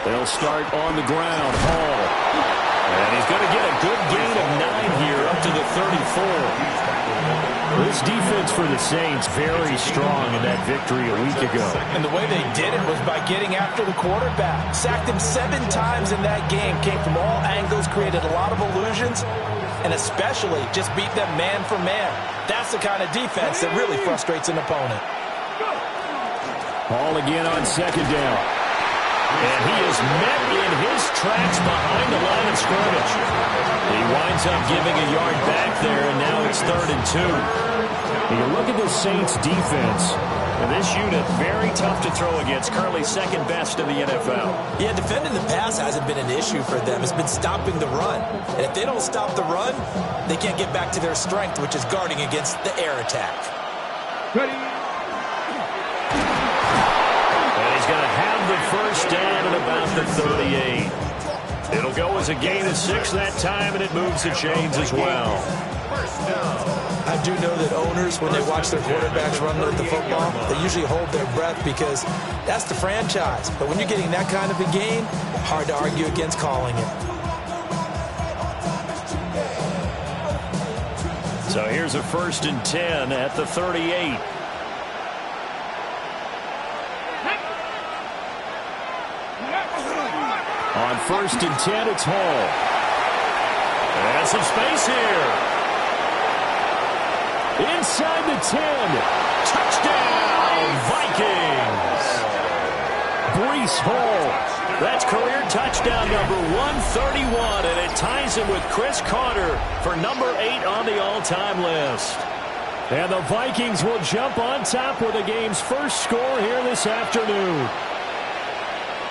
They'll start on the ground. Hall. And he's going to get a good gain of 9 here up to the 34. This defense for the Saints very strong in that victory a week ago. And the way they did it was by getting after the quarterback. Sacked him 7 times in that game. Came from all angles, created a lot of illusions, and especially just beat them man for man. That's the kind of defense that really frustrates an opponent. Hall again on second down. And he is met in his tracks behind the line of scrimmage. He winds up giving a yard back there, and now it's 3rd and 2. You look at the Saints defense, and this unit very tough to throw against, currently second best in the NFL. Yeah, defending the pass hasn't been an issue for them. It's been stopping the run. And if they don't stop the run, they can't get back to their strength, which is guarding against the air attack. Ready. He's going to have the first down at about the 38. It'll go as a gain of 6 that time, and it moves the chains as well. I do know that owners, when they watch their quarterbacks run with the football, they usually hold their breath because that's the franchise. But when you're getting that kind of a gain, hard to argue against calling it. So here's a 1st and 10 at the 38. On 1st and 10, it's Hall. And some space here. Inside the 10. Touchdown, Vikings. Breece Hall. That's career touchdown number 131, and it ties him with Chris Carter for number 8 on the all-time list. And the Vikings will jump on top with the game's first score here this afternoon.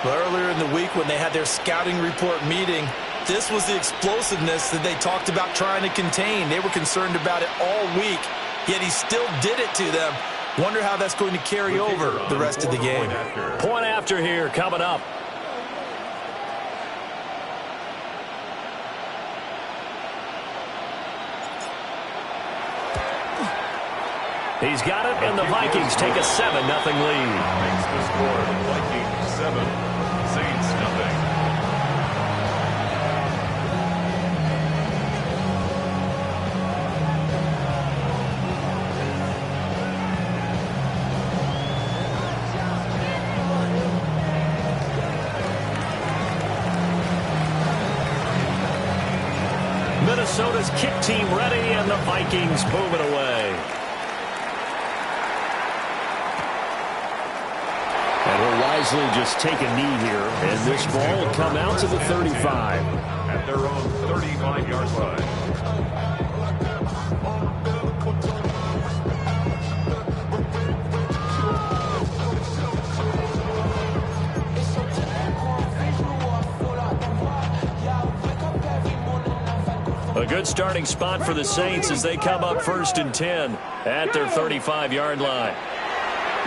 Well, earlier in the week when they had their scouting report meeting, this was the explosiveness that they talked about trying to contain. They were concerned about it all week, yet he still did it to them. Wonder how that's going to carry over the rest of the game. Point after here coming up. He's got it, and the Vikings take a 7-0 lead. Makes the score Vikings 7, Saints 0. Minnesota's kick team ready, and the Vikings move it away. And will wisely just take a knee here, and this ball will come out to the 35. At their own 35-yard line. A good starting spot for the Saints as they come up 1st and 10 at their 35-yard line.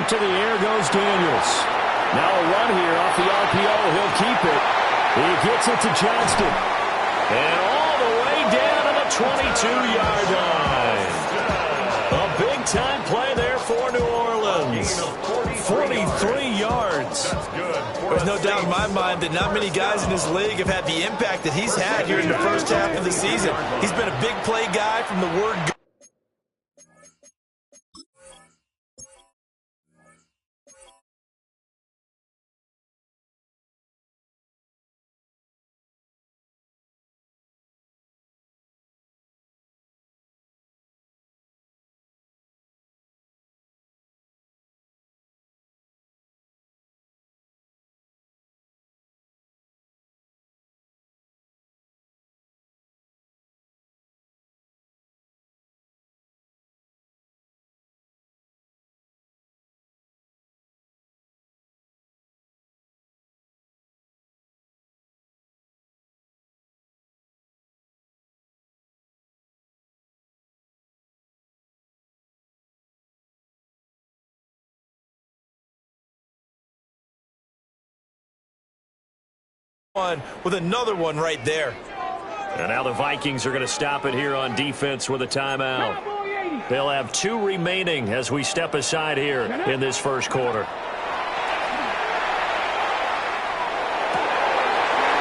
To the air goes Daniels. Now a run here off the RPO. He'll keep it. He gets it to Johnston. And all the way down to the 22-yard line. A big-time play there for New Orleans. 43 yards. There's no doubt in my mind that not many guys in this league have had the impact that he's had here in the first half of the season. He's been a big play guy from the word go. With another one right there. And now the Vikings are going to stop it here on defense with a timeout. They'll have 2 remaining as we step aside here in this first quarter.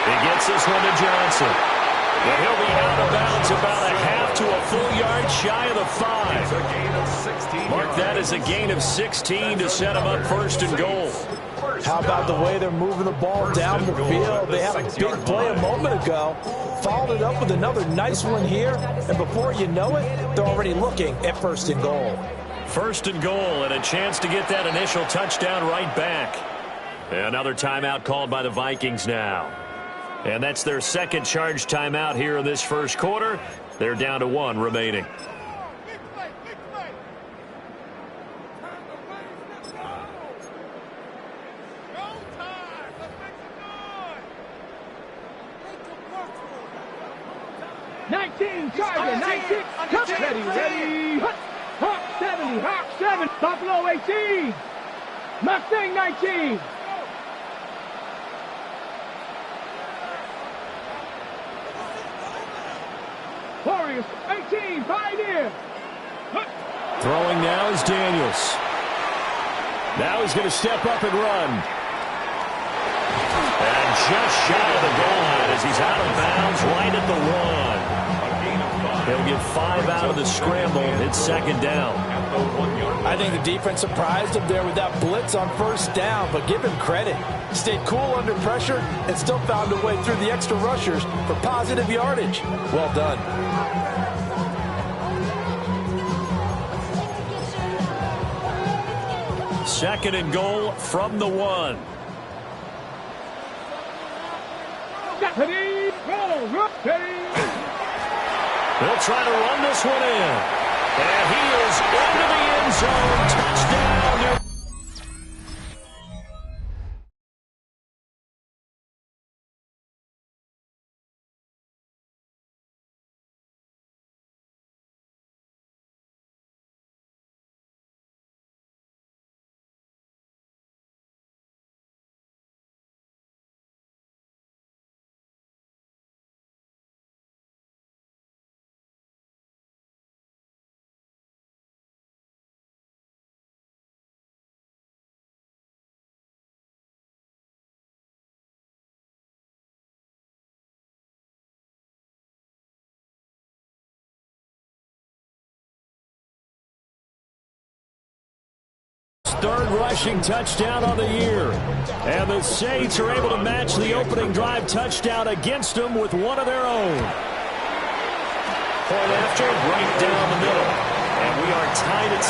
He gets this one to Johnson. And he'll be out of bounds about a half to a full yard shy of the 5. Mark that as a gain of 16 to set him up first and goal. How about the way they're moving the ball down the field? They had a big play a moment ago. Followed it up with another nice one here. And before you know it, they're already looking at first and goal. First and goal and a chance to get that initial touchdown right back. Another timeout called by the Vikings now. And that's their second charge timeout here in this first quarter. They're down to 1 remaining. Charger, 19, ready, Hawk 70, Hawk 7, Buffalo 18, Mustang 19. Warriors 18, Pioneer. Throwing now is Daniels. Now he's going to step up and run. And just shy of the goal line as he's out of bounds right at the 1. He'll get 5 out of the scramble. It's second down. I think the defense surprised him there with that blitz on first down, but give him credit. Stayed cool under pressure and still found a way through the extra rushers for positive yardage. Well done. Second and goal from the 1. They'll try to run this one in. And he is into the end zone. Touchdown. Third rushing touchdown on the year. And the Saints are able to match the opening drive touchdown against them with one of their own. Point after, right down the middle. And we are tied at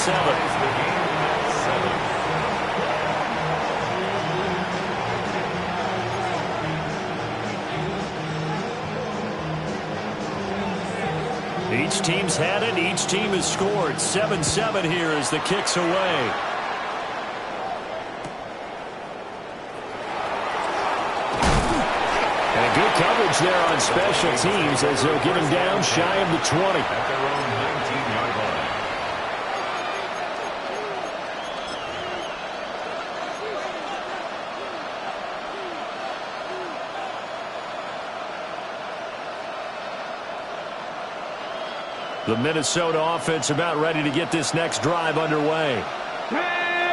7. Each team's had it. Each team has scored. 7-7 here as the kick's away. And good coverage there on special teams as they'll get him down shy of the 20. At their own 19-yard line. The Minnesota offense about ready to get this next drive underway.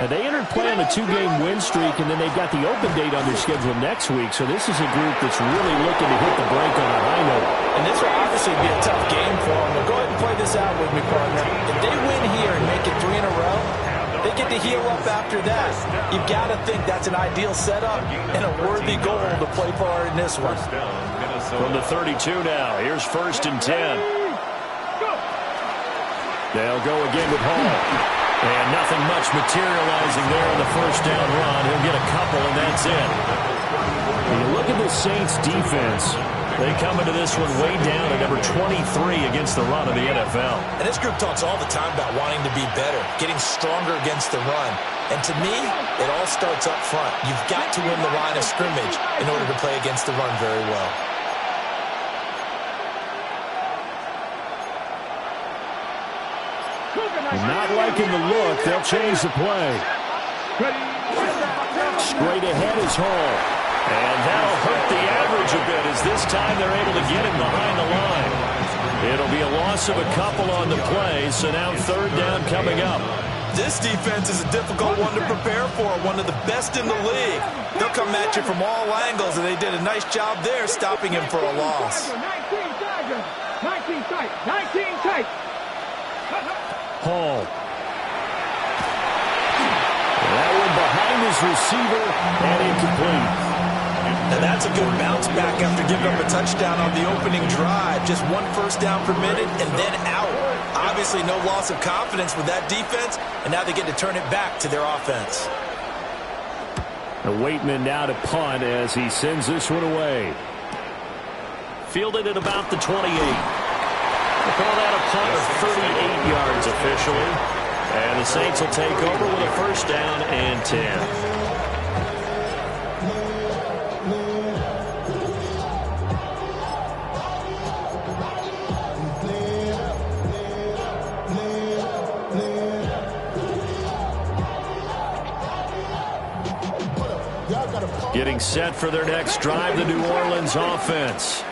And they entered play on a 2-game win streak, and then they've got the open date on their schedule next week. So this is a group that's really looking to hit the break on a high note. And this will obviously be a tough game for them. But go ahead and play this out with me, partner. If they win here and make it 3 in a row, they get to heal up after that. You've got to think that's an ideal setup and a worthy goal to play for in this one. From the 32 now, here's 1st and 10. They'll go again with Hall. And nothing much materializing there on the first down run. He'll get a couple, and that's it. When you look at the Saints' defense, they come into this one way down at number 23 against the run of the NFL. And this group talks all the time about wanting to be better, getting stronger against the run. And to me, it all starts up front. You've got to win the line of scrimmage in order to play against the run very well. Not liking the look. They'll change the play. Straight ahead is Hall. And that'll hurt the average a bit as this time they're able to get him behind the line. It'll be a loss of a couple on the play, so now 3rd down coming up. This defense is a difficult one to prepare for, one of the best in the league. They'll come at you from all angles, and they did a nice job there stopping him for a loss. 19 tight. 19 tight. Hall. That one behind his receiver and incomplete. Now that's a good bounce back after giving up a touchdown on the opening drive. Just 1 first down permitted and then out. Obviously no loss of confidence with that defense, and now they get to turn it back to their offense. Waitman now to punt as he sends this one away. Fielded at about the 28. We'll call that a punt of 38 yards officially. And the Saints will take over with a first down and 10. Getting set for their next drive, the New Orleans offense.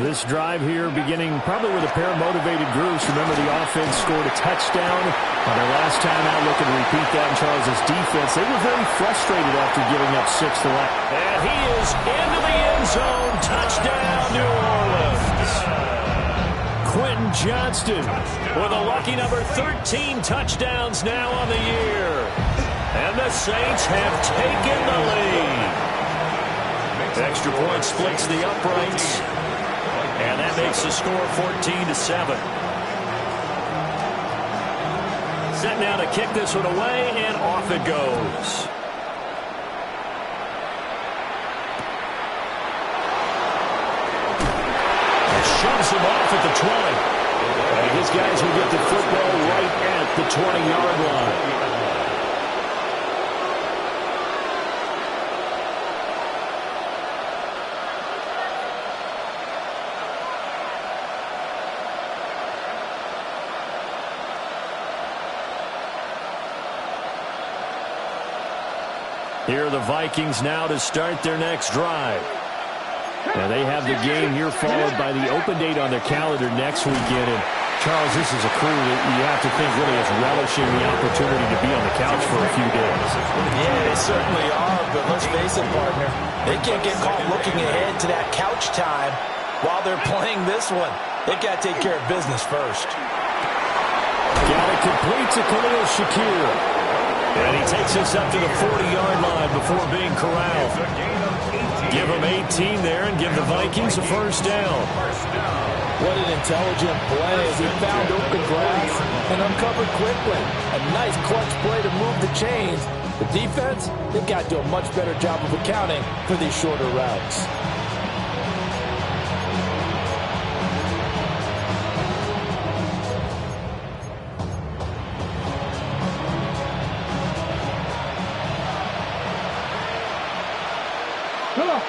This drive here beginning probably with a pair of motivated groups. Remember, the offense scored a touchdown on their last time out. Looking to repeat that in Charles' defense. They were very frustrated after giving up 6 to last. And he is into the end zone. Touchdown, New Orleans. Quentin Johnston with a lucky number 13 touchdowns now on the year. And the Saints have taken the lead. Extra point splits the uprights. And that makes the score 14-7. Set now to kick this one away, and off it goes. And shoves him off at the 20. And his guys will get the football right at the 20-yard line. Here are the Vikings now to start their next drive. And they have the game here followed by the open date on their calendar next weekend. And Charles, this is a crew that you have to think really is relishing the opportunity to be on the couch for a few days. Yeah, they certainly are, but let's face it, partner. They can't get caught looking ahead to that couch time while they're playing this one. They've got to take care of business first. Got it complete to Khalil Shakir. And he takes us up to the 40-yard line before being corralled. Give him 18 there and give the Vikings a first down. What an intelligent play as he found open grass and uncovered quickly. A nice clutch play to move the chains. The defense, they've got to do a much better job of accounting for these shorter routes.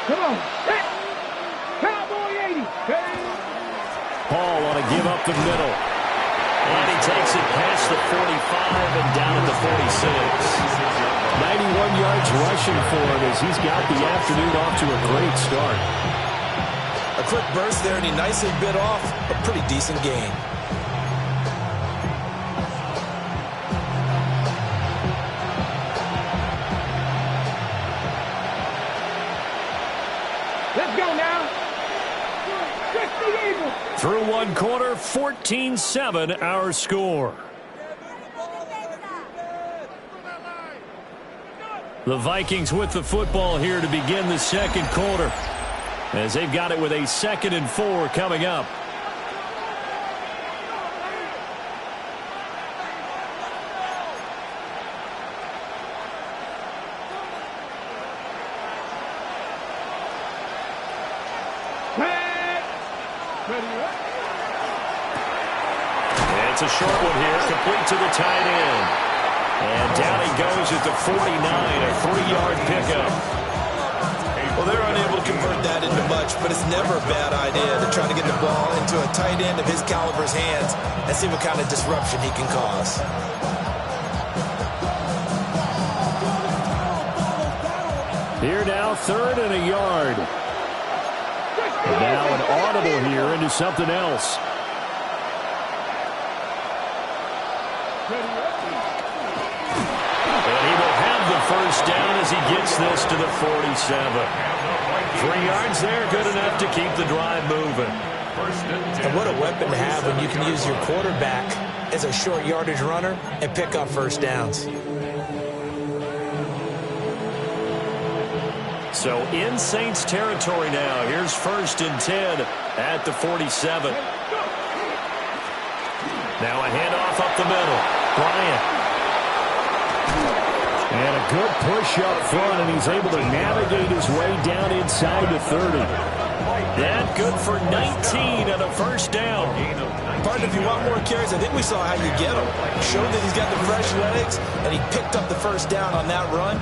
Come on. Set. Cowboy 80. Hall on a give up the middle. And he takes it past the 45 and down at the 46. 91 yards rushing for him as he's got the afternoon off to a great start. A quick burst there, and he nicely bit off a pretty decent gain. Let's go now. Through one quarter, 14-7 our score. The Vikings with the football here to begin the second quarter, as they've got it with a 2nd and 4 coming up. It's a short one here, complete to the tight end. And down he goes at the 49, a 3-yard pickup. Well, they're unable to convert that into much, but it's never a bad idea to try to get the ball into a tight end of his caliber's hands and see what kind of disruption he can cause. Here now, 3rd and a yard. And now an audible here into something else. And he will have the first down as he gets this to the 47. 3 yards there, good enough to keep the drive moving. And what a weapon to have when you can use your quarterback as a short yardage runner and pick up first downs. So in Saints territory now. Here's 1st and 10 at the 47. Now a handoff up the middle. Bryant. And a good push up front, and he's able to navigate his way down inside the 30. That good for 19 and a first down. Partner, if you want more carries, I think we saw how you get them. Showed that he's got the fresh legs, and he picked up the first down on that run.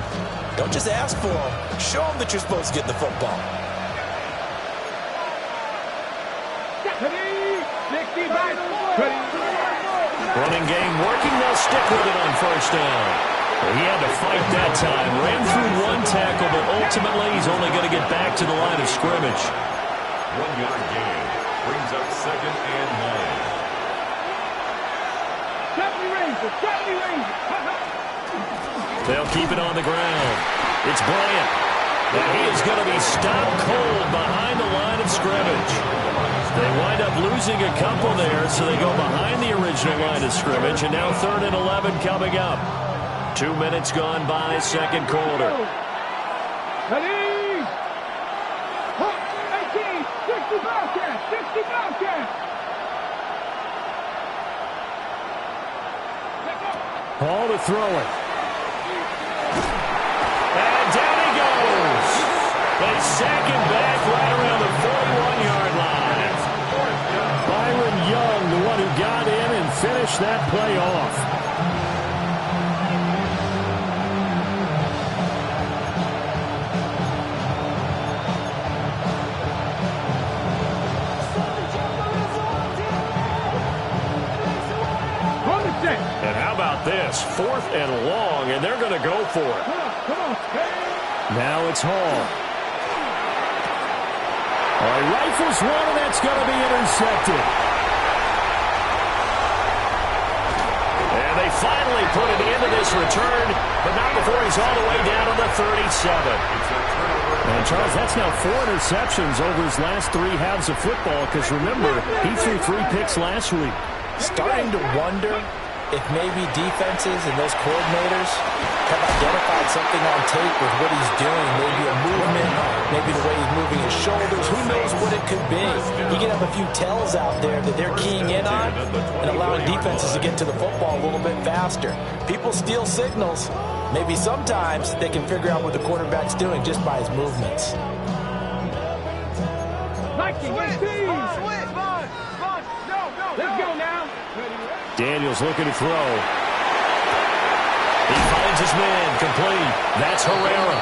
Don't just ask for them. Show them that you're supposed to get the football. Running game working. They'll stick with it on first down. He had to fight that time. Ran through 1 tackle, but ultimately he's only going to get back to the line of scrimmage. 1-yard gain brings up 2nd and 9. They'll keep it on the ground. It's Bryant. And he is going to be stopped cold behind the line of scrimmage. They wind up losing a couple there, so they go behind the original line of scrimmage, and now 3rd and 11 coming up. 2 minutes gone by, second quarter. 18, 60 Bobcats, 60 Bobcats. Ball to throw it. And down he goes. They sack him back right around the 41-yard line. Byron Young, the one who got in and finished that play off. And how about this? 4th and long, and they're going to go for it. Now it's Hall. All right, rifles one, and that's going to be intercepted. And they finally put an end to this return, but not before he's all the way down to the 37. And, Charles, that's now 4 interceptions over his last 3 halves of football, because, remember, he threw 3 picks last week. Starting to wonder if maybe defenses and those coordinators have identified something on tape with what he's doing. Maybe a movement, maybe the way he's moving his shoulders. Who knows what it could be? You can have a few tells out there that they're keying in on and allowing defenses to get to the football a little bit faster. People steal signals. Maybe sometimes they can figure out what the quarterback's doing just by his movements. Let's go now. Daniels looking to throw. He finds his man, complete. That's Herrera.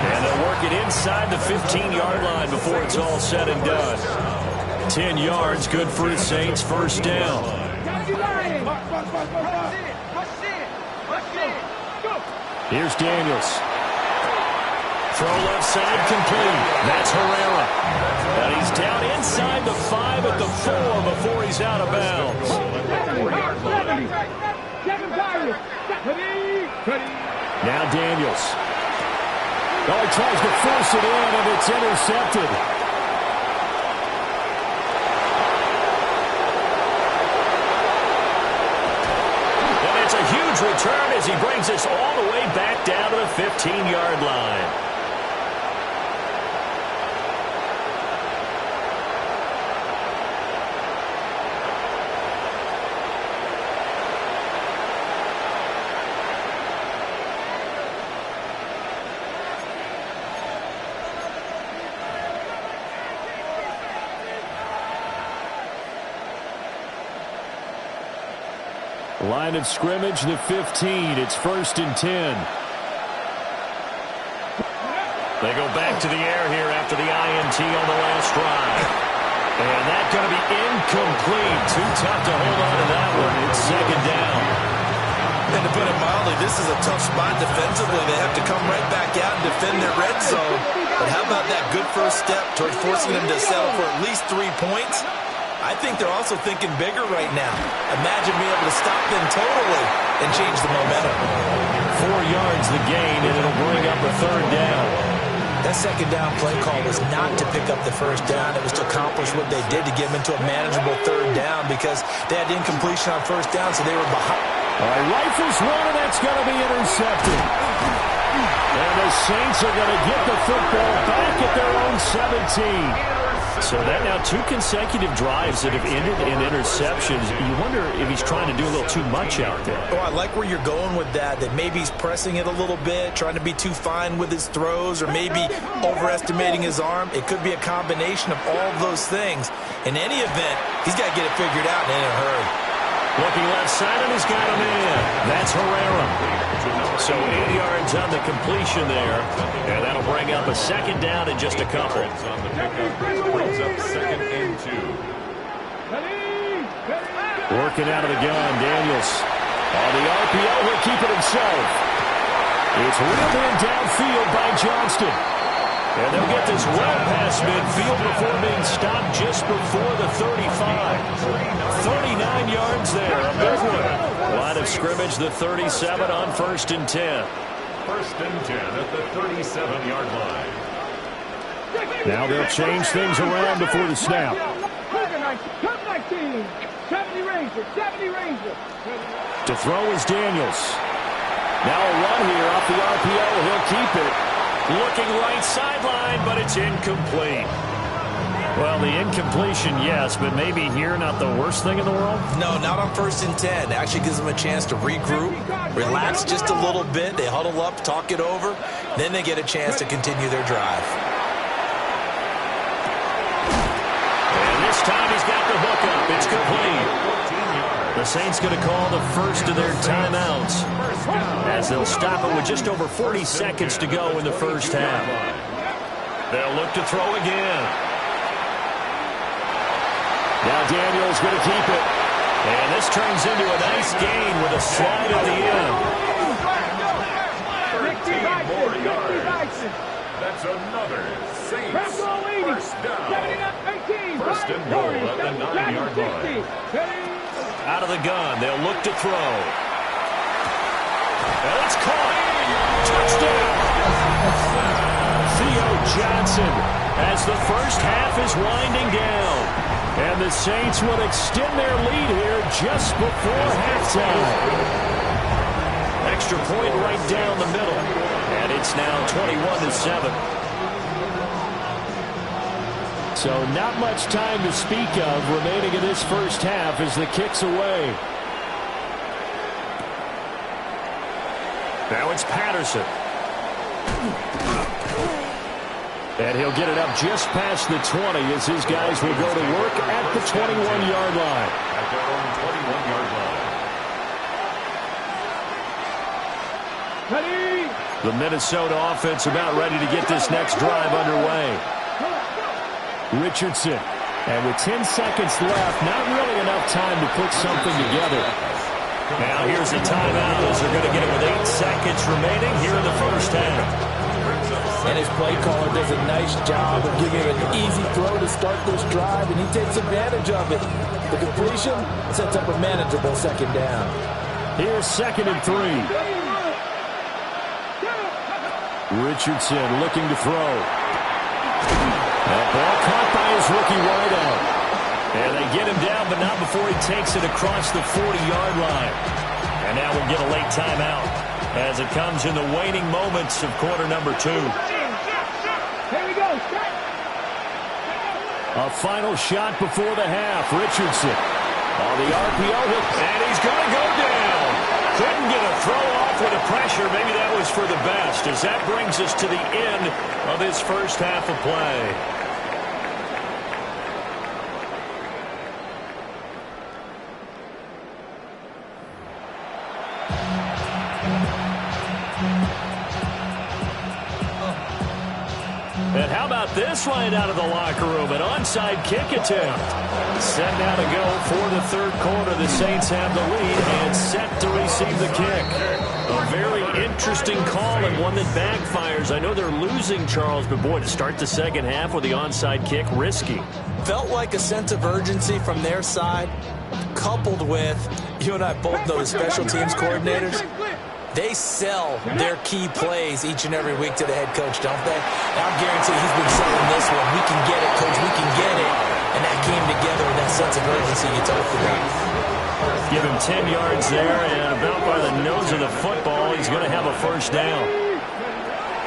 And they'll work it inside the 15-yard line before it's all said and done. 10 yards, good for the Saints, first down. Here's Daniels. Throw left side, complete. That's Herrera. And he's down inside the 5 at the 4 before he's out of bounds. Now Daniels. Oh, he tries to force it in, and it's intercepted. And it's a huge return as he brings us all the way back down to the 15-yard line. Line of scrimmage, the 15. It's 1st and 10. They go back to the air here after the INT on the last drive. And that's going to be incomplete. Too tough to hold on to that one. It's 2nd down. And to put it mildly, this is a tough spot defensively. They have to come right back out and defend their red zone. But how about that good first step towards forcing them to settle for at least 3 points? I think they're also thinking bigger right now. Imagine being able to stop them totally and change the momentum. 4 yards the gain, and it'll bring up a third down. That second down play call was not to pick up the first down. It was to accomplish what they did to get them into a manageable third down because they had incompletion on first down, so they were behind. All right, rifles one, and that's going to be intercepted. And the Saints are going to get the football back at their own 17. So that now 2 consecutive drives that have ended in interceptions. You wonder if he's trying to do a little too much out there. Oh, I like where you're going with that maybe he's pressing it a little bit, trying to be too fine with his throws, or maybe overestimating his arm. It could be a combination of all of those things. In any event, he's got to get it figured out and in a hurry. Looking left side, and he's got him in. That's Herrera. So 8 yards on the completion there, and that'll bring up a second down in just a couple. On the pickup brings up 2nd and 2. Working out of the gun, Daniels. On the RPO, he'll keep it himself. It's reeled in downfield by Johnston. And they'll get this well past midfield before being stopped just before the 35. 39 yards there, a big one. Line of scrimmage, the 37 on 1st and 10. 1st and 10 at the 37-yard line. Now they'll change things around before the snap. 70 Ranger. To throw is Daniels. Now a run here off the RPO. He'll keep it. Looking right sideline, but it's incomplete. Well, the incompletion, yes, but maybe here not the worst thing in the world? No, not on 1st and 10. It actually gives them a chance to regroup, relax just a little bit. They huddle up, talk it over. Then they get a chance to continue their drive. And this time he's got the hook up. It's complete. The Saints going to call the first of their timeouts as they'll stop it with just over 40 seconds to go in the first half. They'll look to throw again. Now Daniels going to keep it. And this turns into a nice gain with a slide at the end. 13 more yards. That's another Saints first down. 1st and goal at the 9-yard line. Out of the gun, they'll look to throw. And it's caught. Touchdown. Theo Johnson as the first half is winding down. And the Saints will extend their lead here just before halftime. Extra point right down the middle. And it's now 21-7. So not much time to speak of remaining in this first half as the kick's away. Now it's Patterson. And he'll get it up just past the 20 as his guys will go to work at the 21-yard line. At their own 21-yard line. The Minnesota offense about ready to get this next drive underway. Richardson. And with 10 seconds left, not really enough time to put something together. Now here's a timeout as they're going to get it with 8 seconds remaining here in the first half. And his play caller does a nice job of giving him an easy throw to start this drive, and he takes advantage of it. The completion sets up a manageable second down. Here's 2nd and 3. Richardson looking to throw. That ball caught by his rookie wideout. And they get him down, but not before he takes it across the 40-yard line. And now we'll get a late timeout as it comes in the waning moments of quarter number 2. Here we go. A final shot before the half. Richardson on the RPO hook, and he's going to go down. Couldn't get a throw off with the pressure. Maybe that was for the best, as that brings us to the end of his first half of play. And how about this right out of the locker room? An onside kick attempt. Set now to go for the third quarter. The Saints have the lead and set to receive the kick. A very interesting call and one that backfires. I know they're losing, Charles, but boy, to start the second half with the onside kick, risky. Felt like a sense of urgency from their side, coupled with, you and I both know the special teams coordinators, they sell their key plays each and every week to the head coach, don't they? And I'm guaranteed he's been selling this one. We can get it, coach, we can get it. And that came together with that sense of urgency you talked about. Give him 10 yards there, and about by the nose of the football, he's going to have a first down.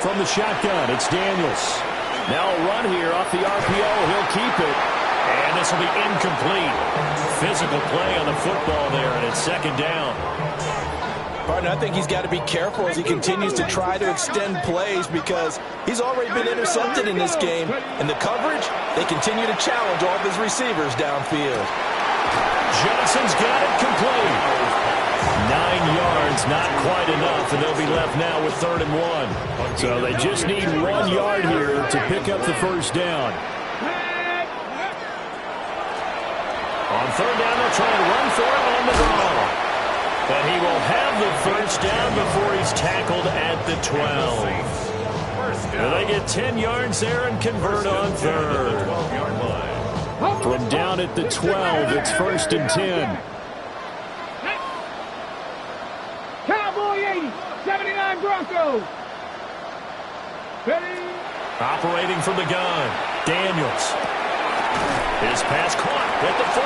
From the shotgun, it's Daniels. Now a run here off the RPO. He'll keep it. And this will be incomplete. Physical play on the football there, and it's second down. Partner, I think he's got to be careful as he continues to try to extend plays because he's already been intercepted in this game. And the coverage, they continue to challenge all of his receivers downfield. Johnson's got it complete. 9 yards, not quite enough, and they'll be left now with 3rd and 1. So they just need 1 yard here to pick up the first down. On 3rd down, they'll try and run for it on the draw. But he will have the first down before he's tackled at the 12. And they get 10 yards there and convert on 3rd. From down at the 12, it's 1st and 10. Cowboy 80, 79 Broncos. Ready? Operating from the gun, Daniels. His pass caught at the 4.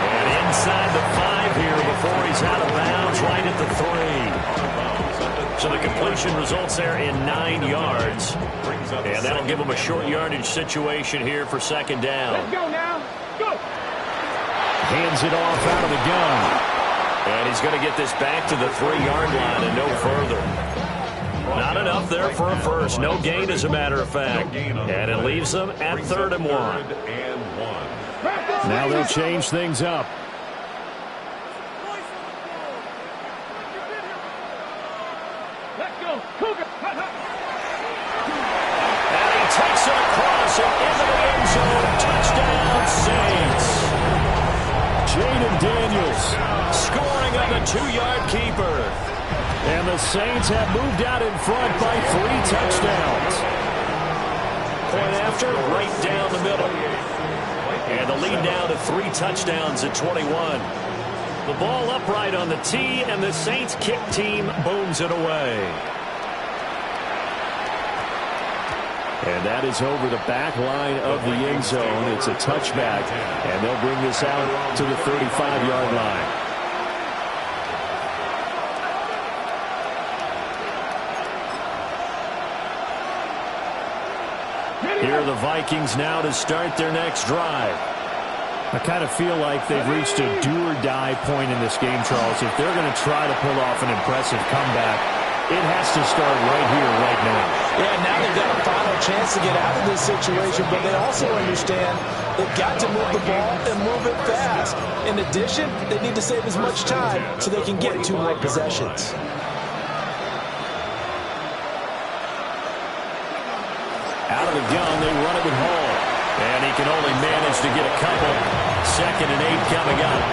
And inside the 5 here before he's out of bounds, right at the 3. So the completion results there in 9 yards. And that'll give him a short yardage situation here for second down. Let's go now. Go. Hands it off out of the gun. And he's going to get this back to the 3-yard line and no further. Not enough there for a first. No gain, as a matter of fact. And it leaves them at 3rd and 1. Now they'll change things up. Let's go. Cougar. And he takes it across and into the end zone. Touchdown, Saints. Jaden Daniels Scoring on the 2-yard keeper. And the Saints have moved out in front by 3 touchdowns. Point after, right down the middle. And the lead now to 3 touchdowns at 21. The ball upright on the tee, and the Saints kick team booms it away. And that is over the back line of the end zone. It's a touchback, and they'll bring this out to the 35-yard line. Here are the Vikings now to start their next drive. I kind of feel like they've reached a do-or-die point in this game, Charles. If they're going to try to pull off an impressive comeback, it has to start right here, right now. Yeah, now they've got a final chance to get out of this situation, but they also understand they've got to move the ball and move it fast. In addition, they need to save as much time so they can get 2 more possessions. Out of the gun, they run it with Hall. And he can only manage to get a couple. 2nd and 8 coming up.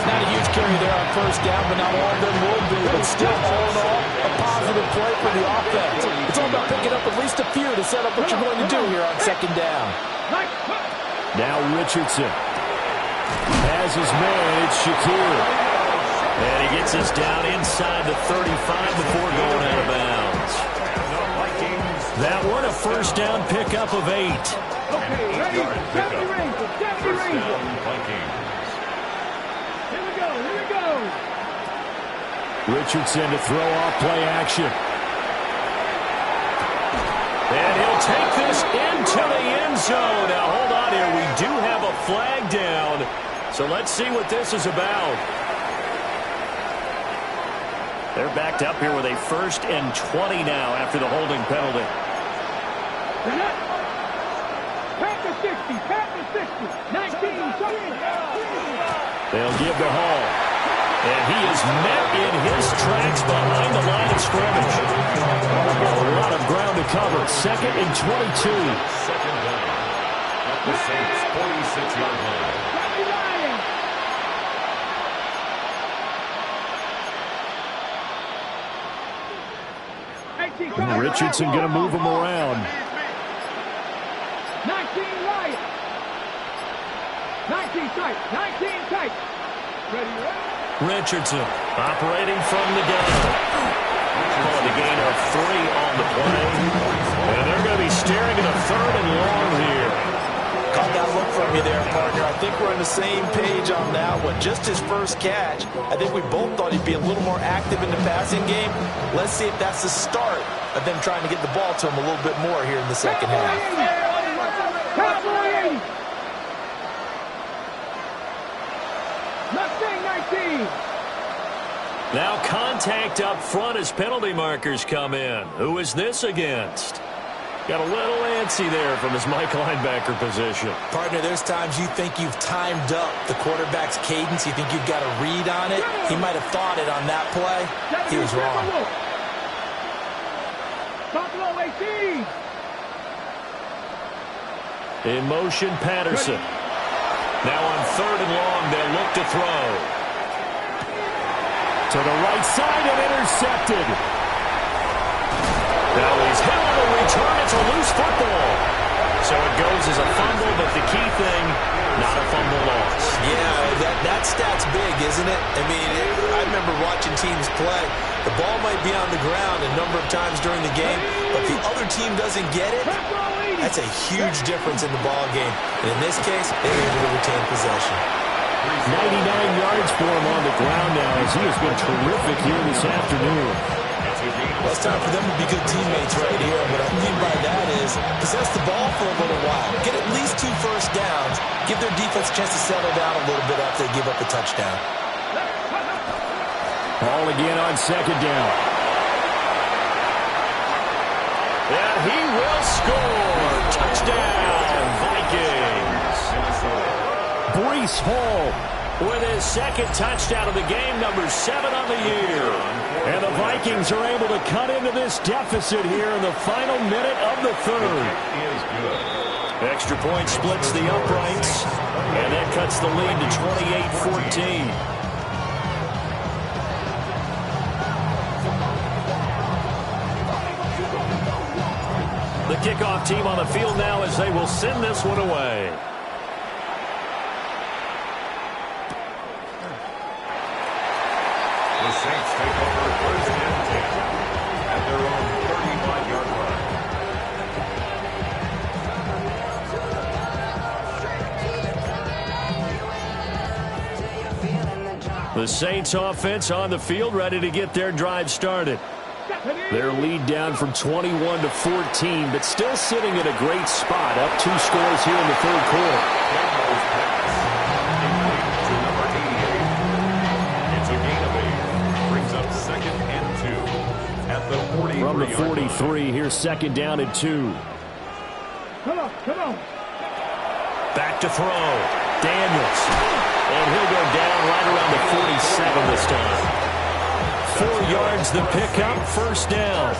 Not a huge carry there on 1st down, but not all of them will be. But still, all in all, a positive play for the offense. It's all about picking up at least a few to set up what you're going to do here on 2nd down. Now Richardson has his man. It's Shakir. And he gets us down inside the 35 before going out of bounds. That one, a 1st down pickup of 8. Okay, ready? 70 Rangers. 70 Rangers. Here we go. Here we go. Richardson to throw off play action. And he'll take this into the end zone. Now, hold on here. We do have a flag down. So let's see what this is about. They're backed up here with a 1st and 20 now after the holding penalty. Pat the 60. Pat the 60. 19. They'll give the Hall. And he is met in his tracks behind the line of scrimmage. A lot of ground to recover. 2nd and 22. Second down. At the Saints' 46-yard line. Richardson going to move him around. 19 right. 19 tight. 19 tight. Ready. Richardson operating from the gun. Calling the gain of 3 on the play. And they're going to be staring at a 3rd and long here. Caught that look from you there, partner. I think we're on the same page on that one. Just his first catch. I think we both thought he'd be a little more active in the passing game. Let's see if that's the start of them trying to get the ball to him a little bit more here in the second half. Cowboy 80. Mustang 19. Now contact up front as penalty markers come in. Who is this against? Got a little antsy there from his Mike linebacker position. Partner, there's times you think you've timed up the quarterback's cadence. You think you've got a read on it. He might have thought it on that play. He was wrong. Buffalo 18. In motion, Patterson. Now on 3rd and long, they'll look to throw. To the right side and intercepted. Now he's hit on the return. It's a loose football. So it goes as a fumble, but the key thing, not a fumble loss. Yeah, that stat's big, isn't it? I mean, I remember watching teams play. The ball might be on the ground a number of times during the game, but the other team doesn't get it. That's a huge difference in the ball game. And in this case, they were able to retain possession. 99 yards for him on the ground now as he has been terrific here this afternoon. Well, it's time for them to be good teammates right here. What I mean by that is possess the ball for a little while. Get at least 2 first downs. Give their defense a chance to settle down a little bit after they give up a touchdown. Ball again on 2nd down. And he will score. Touchdown, Vikings. Breece Hall with his 2nd touchdown of the game, number 7 on the year. And the Vikings are able to cut into this deficit here in the final minute of the 3rd. Extra point splits the uprights, and that cuts the lead to 28-14. The kickoff team on the field now as they will send this one away. The Saints take over 1st and 10 at their own 35-yard line. The Saints offense on the field ready to get their drive started. Their lead down from 21 to 14, but still sitting at a great spot, up 2 scores here in the 3rd quarter. From the 43, here's 2nd down and 2. Come on. Back to throw. Daniels. And he'll go down right around the 47 this time. 4 yards the pickup, 1st down.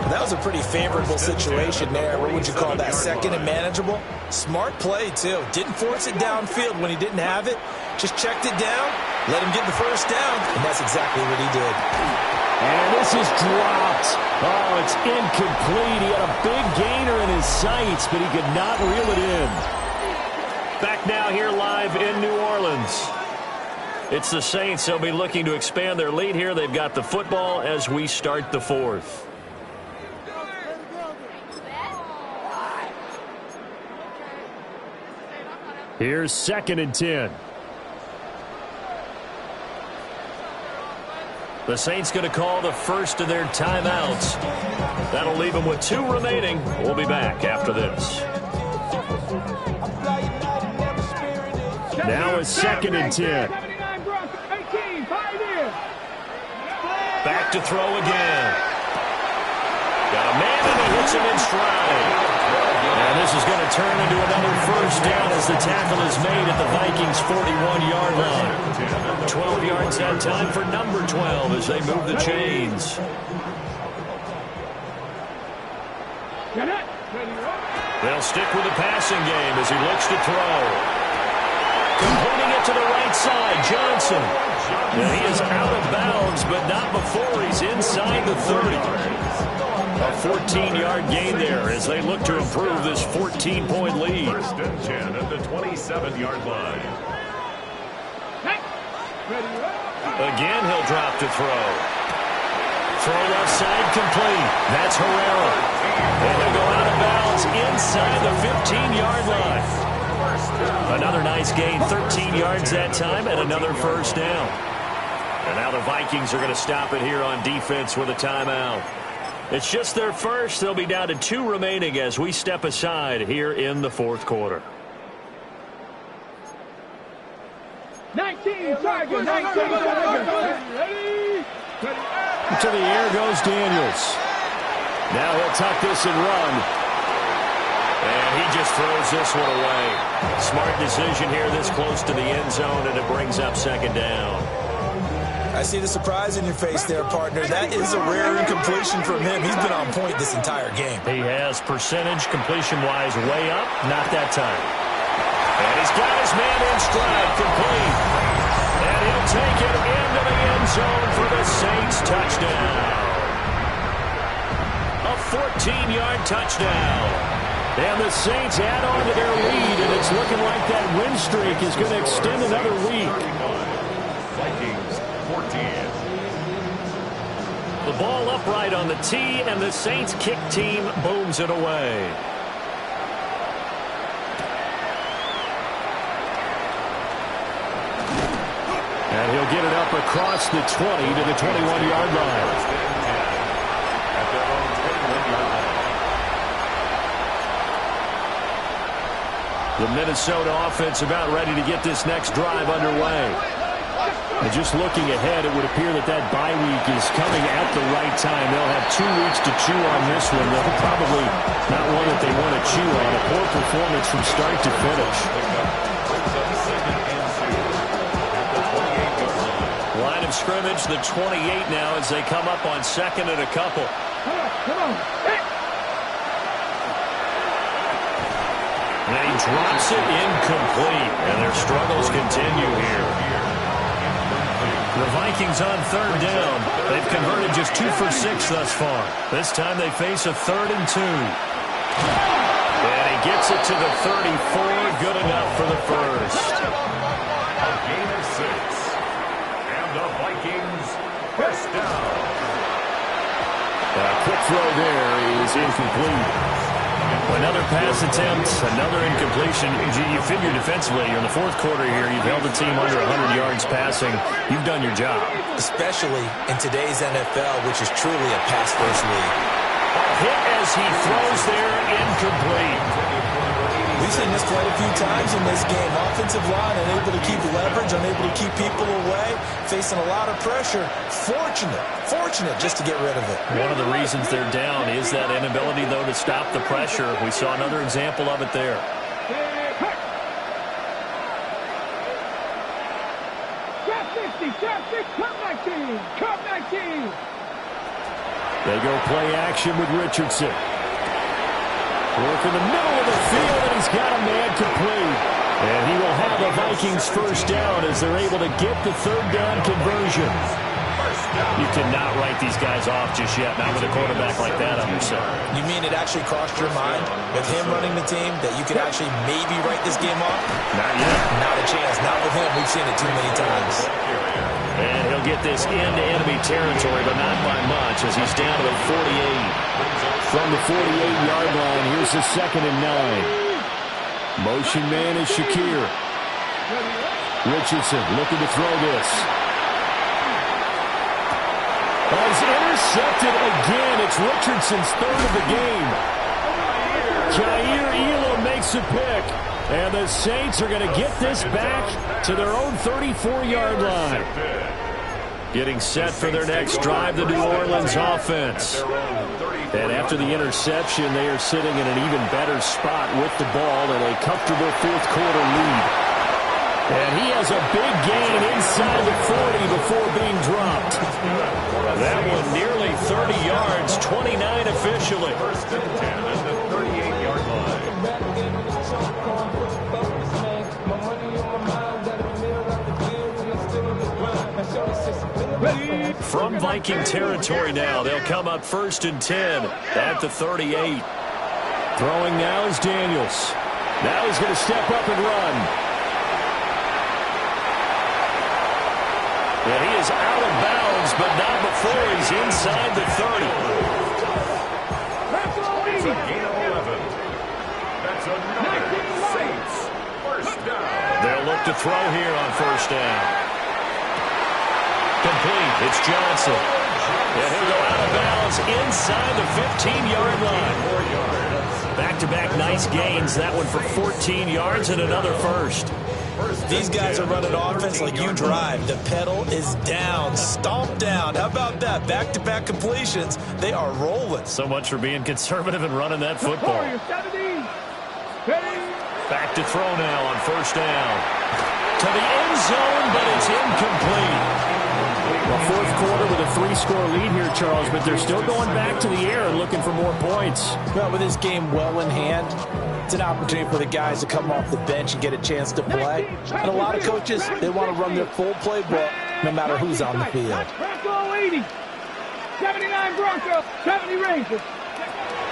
That was a pretty favorable situation there. What would you call that? 2nd and manageable? Smart play, too. Didn't force it downfield when he didn't have it. Just checked it down, let him get the 1st down, and that's exactly what he did. And this is dropped. Oh, it's incomplete. He had a big gainer in his sights, but he could not reel it in. Back now here live in New Orleans. It's the Saints. They'll be looking to expand their lead here. They've got the football as we start the 4th. Here's 2nd and 10. The Saints going to call the first of their timeouts. That'll leave them with 2 remaining. We'll be back after this. Now it's 2nd and 10. Back to throw again. Got a man and he hits him in stride. And this is going to turn into another 1st down as the tackle is made at the Vikings' 41-yard line. 12 yards that time for number 12 as they move the chains. They'll stick with the passing game as he looks to throw. Completing it to the right side, Johnson. And he is out of bounds, but not before he's inside the 30. A 14-yard gain there as they look to improve this 14-point lead. First and 10 at the 27-yard line. Again, he'll drop to throw. Throw left side complete. That's Herrera. And he'll go out of bounds inside the 15-yard line. Another nice gain, 13 yards that time, and another first down. And now the Vikings are going to stop it here on defense with a timeout. It's just their first. They'll be down to 2 remaining as we step aside here in the fourth quarter. 19 Tigers. 19 Tigers. To the air goes Daniels. Now he'll tuck this and run. And he just throws this one away. Smart decision here this close to the end zone, and it brings up second down. I see the surprise in your face there, partner. That is a rare incompletion from him. He's been on point this entire game. He has percentage completion-wise way up. Not that time. And he's got his man in stride, complete. And he'll take it into the end zone for the Saints touchdown. A 14-yard touchdown. And the Saints add on to their lead, and it's looking like that win streak is going to extend another week. Vikings 14. The ball upright on the tee, and the Saints kick team booms it away. And he'll get it up across the 20 to the 21-yard line. The Minnesota offense about ready to get this next drive underway. And just looking ahead, it would appear that that bye week is coming at the right time. They'll have 2 weeks to chew on this one. They'll probably not one that they want to chew on. A poor performance from start to finish. Line of scrimmage, the 28 now as they come up on second and a couple. Come on. And he drops it incomplete, and their struggles continue here. The Vikings on third down. They've converted just 2 for 6 thus far. This time they face a 3rd and 2. And he gets it to the 34. Good enough for the first. A gain of 6. And the Vikings first down. A quick throw there is incomplete. Another pass attempt, another incompletion. You figure defensively, in the fourth quarter here, you've held the team under 100 yards passing. You've done your job. Especially in today's NFL, which is truly a pass-first league. A hit as he throws there, incomplete. We've seen this quite a few times in this game. Offensive line unable to keep leverage, unable to keep people away, facing a lot of pressure. Fortunate just to get rid of it. One of the reasons they're down is that inability, though, to stop the pressure. We saw another example of it there. Trap 60, trap 6, cut 19, cut 19. They go play action with Richardson. Work in the middle of the field, and he's got a man complete. And he will have the Vikings first down as they're able to get the third down conversion. You cannot write these guys off just yet, not with a quarterback like that on your side. You mean it actually crossed your mind with him running the team that you could actually maybe write this game off? Not yet. Not a chance. Not with him. We've seen it too many times. And he'll get this into enemy territory, but not by much as he's down to the 48. From the 48-yard line, here's the 2nd and 9. Motion man is Shakir. Richardson looking to throw this. Is intercepted again. It's Richardson's 3rd of the game. Jair Elam makes a pick. And the Saints are going to get this back to their own 34-yard line. Getting set for their next drive, the New Orleans offense. And after the interception, they are sitting in an even better spot with the ball and a comfortable fourth quarter lead. And he has a big gain inside the 40 before being dropped. That one nearly 30 yards, 29 officially. First and 10 at the 38-yard line. From Viking territory now, they'll come up first and 10 at the 38. Throwing now is Daniels. Now he's going to step up and run. And he is out of bounds, but not before he's inside the 30. It's a gain of 11. That's another Saints first down. They'll look to throw here on first down. Complete. It's Johnson. And he'll go out of bounds inside the 15-yard line. Back-to-back nice gains. That one for 14 yards and another first. These guys are running offense like you drive. The pedal is down, stomped down. How about that? Back-to-back completions. They are rolling. So much for being conservative and running that football. Back to throw now on first down. To the end zone, but it's incomplete. Well, fourth quarter with a 3-score lead here, Charles, but they're still going back to the air and looking for more points. Well, with this game well in hand, it's an opportunity for the guys to come off the bench and get a chance to play. And a lot of coaches, they want to run their full playbook no matter who's on the field. 79 Broncos, 70 Rangers.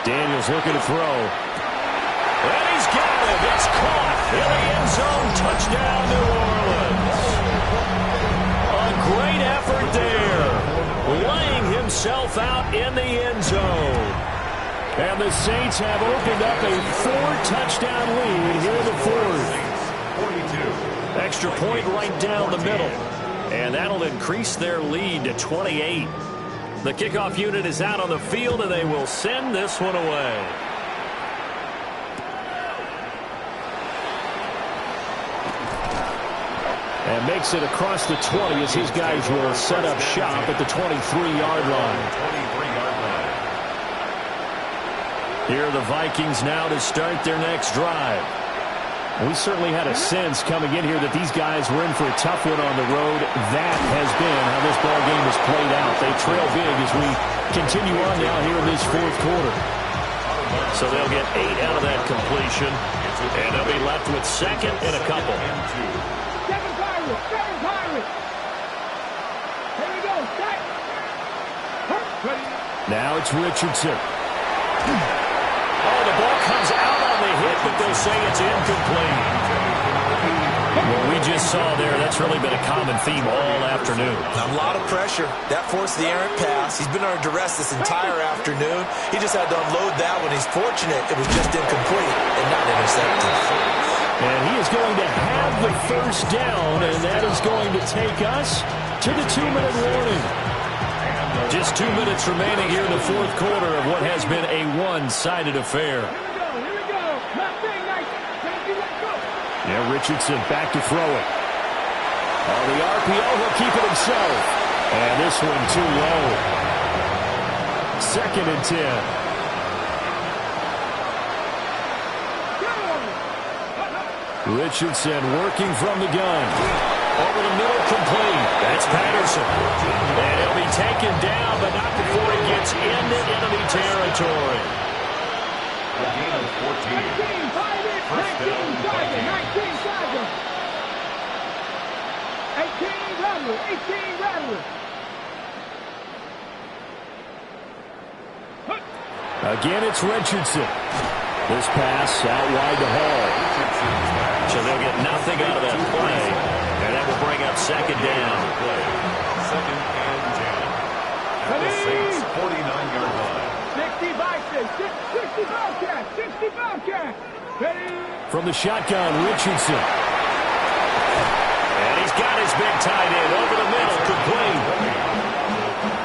Daniels looking to throw. And he's got it. It's caught in the end zone. Touchdown, New Orleans. A great effort there. Laying himself out in the end zone. And the Saints have opened up a 4-touchdown lead here in the fourth. 42. Extra point right down the middle. And that'll increase their lead to 28. The kickoff unit is out on the field, and they will send this one away. And makes it across the 20 as his guys will set up shop at the 23-yard line. 23-yard line. Here are the Vikings now to start their next drive. We certainly had a sense coming in here that these guys were in for a tough one on the road. That has been how this ball game has played out. They trail big as we continue on now here in this fourth quarter. So they'll get 8 out of that completion, and they'll be left with second and a couple. Seven Pirates. Here we go. Set. Now it's Richardson. Oh, the ball comes out on the hit, but they'll say it's incomplete. What we just saw there, that's really been a common theme all afternoon. A lot of pressure. That forced the errant pass. He's been under duress this entire afternoon. He just had to unload that one. He's fortunate it was just incomplete and not intercepted. And he is going to have the first down, and that is going to take us to the 2-minute warning. Just 2 minutes remaining here in the fourth quarter of what has been a one-sided affair. Here we go. Nothing nice. Let's go. Yeah, Richardson back to throw it. On the RPO, he'll keep it himself. And this one too low. Second and 10. Richardson working from the gun. Over the middle, complete. That's Patterson. And he'll be taken down, but not before he gets into enemy territory. A gain of 14. 19 Sergeant. 18 Rattler. 18 Rattler. Again, it's Richardson. This pass out wide to Hall. So they'll get nothing out of that play, and that will bring up second down. Second and 10. At the Saints' 49-yard line. 60 Vikings. 60 Bobcats. 60 Bobcats. Ready? From the shotgun, Richardson. And he's got his big tight end over the middle, complete.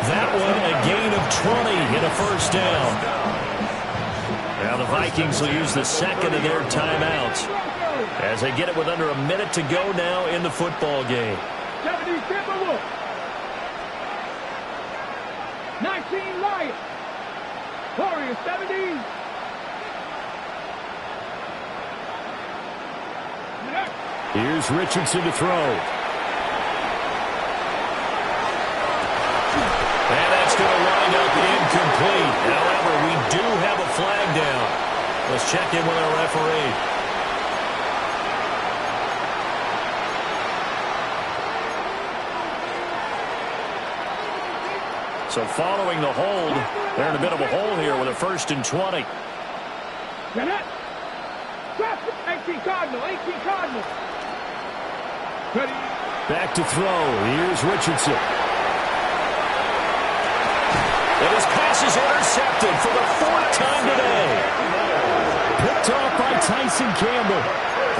That one a gain of 20 and a first down. Now the Vikings will use the second of their timeouts as they get it with under a minute to go now in the football game. 70 Timberwolves. 19 Lions. Warriors 17. Here's Richardson to throw. And that's going to wind up incomplete. However, we do have a flag down. Let's check in with our referee. So following the hold, they're in a bit of a hole here with a 1st and 20. 18 Cardinal, 18 Cardinal. Back to throw. Here's Richardson. And his pass is intercepted for the 4th time today. Picked off by Tyson Campbell.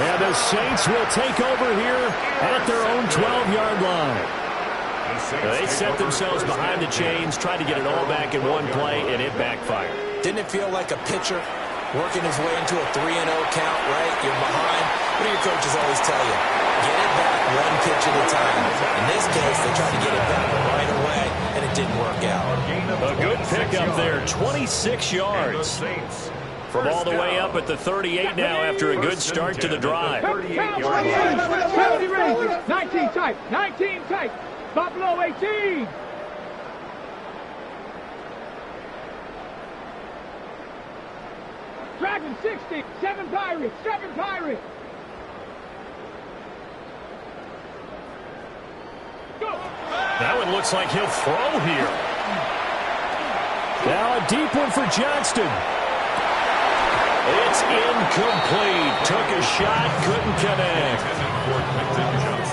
And the Saints will take over here at their own 12-yard line. They set themselves behind the chains, tried to get it all back in one play, and it backfired. Didn't it feel like a pitcher working his way into a 3-0 count, right? You're behind. What do your coaches always tell you? Get it back one pitch at a time. In this case, they tried to get it back right away, and it didn't work out. A good pickup there, 26 yards. From all the way up at the 38 now after a good start to the drive. 19 tight, 19 tight. Buffalo 18. Dragon 60, 7 Pirates, 7 Pirates. Go. That one looks like he'll throw here. Now a deep one for Johnston. It's incomplete. Took a shot, couldn't connect.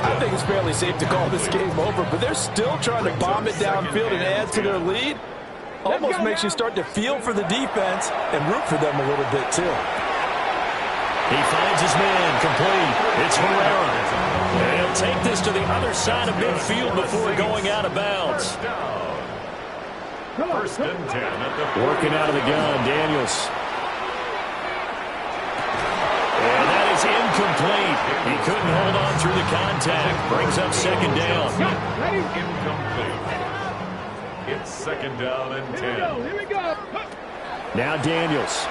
I think it's fairly safe to call this game over, but they're still trying to bomb it downfield and add to their lead. Almost makes you start to feel for the defense and root for them a little bit, too. He finds his man complete. It's Herrera. And he'll take this to the other side of midfield before going out of bounds. 1st and 10 at the Working out of the gun, Daniels. And that is incomplete. He couldn't hold on through the contact. Brings up 2nd down. incomplete. It's 2nd down and 10. Here we go. Now Daniels.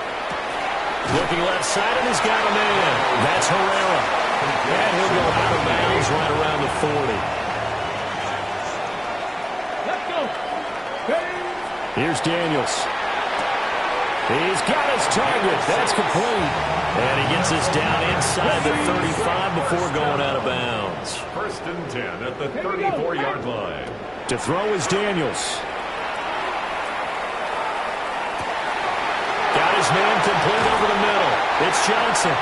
Looking left side, and he's got a man. That's Herrera. And he'll go out of bounds right around the 40. Let's go. Here's Daniels. He's got his target. That's complete. And he gets us down inside the 35 before going out of bounds. 1st and 10 at the 34-yard line. To throw is Daniels. Got his man complete over the middle. It's Johnson.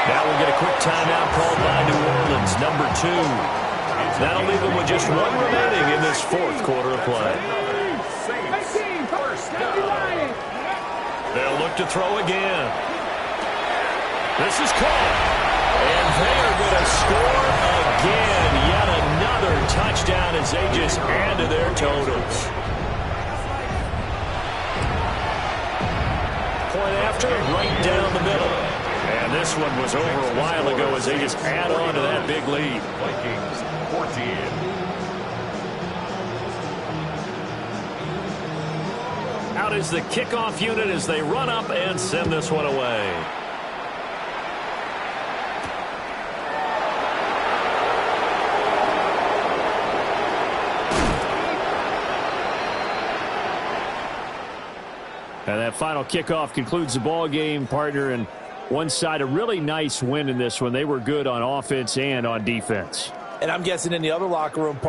Now we'll get a quick timeout called by New Orleans, number 2. That'll leave them with just 1 remaining in this 4th quarter of play. They'll look to throw again. This is caught. And they are going to score again. Yet another touchdown as they just add to their totals. Point after, right down the middle. And this one was over a while ago as they just add on to that big lead. Vikings 14. Out is the kickoff unit as they run up and send this one away. And that final kickoff concludes the ball game, partner, and one side a really nice win in this one. They were good on offense and on defense. And I'm guessing in the other locker room,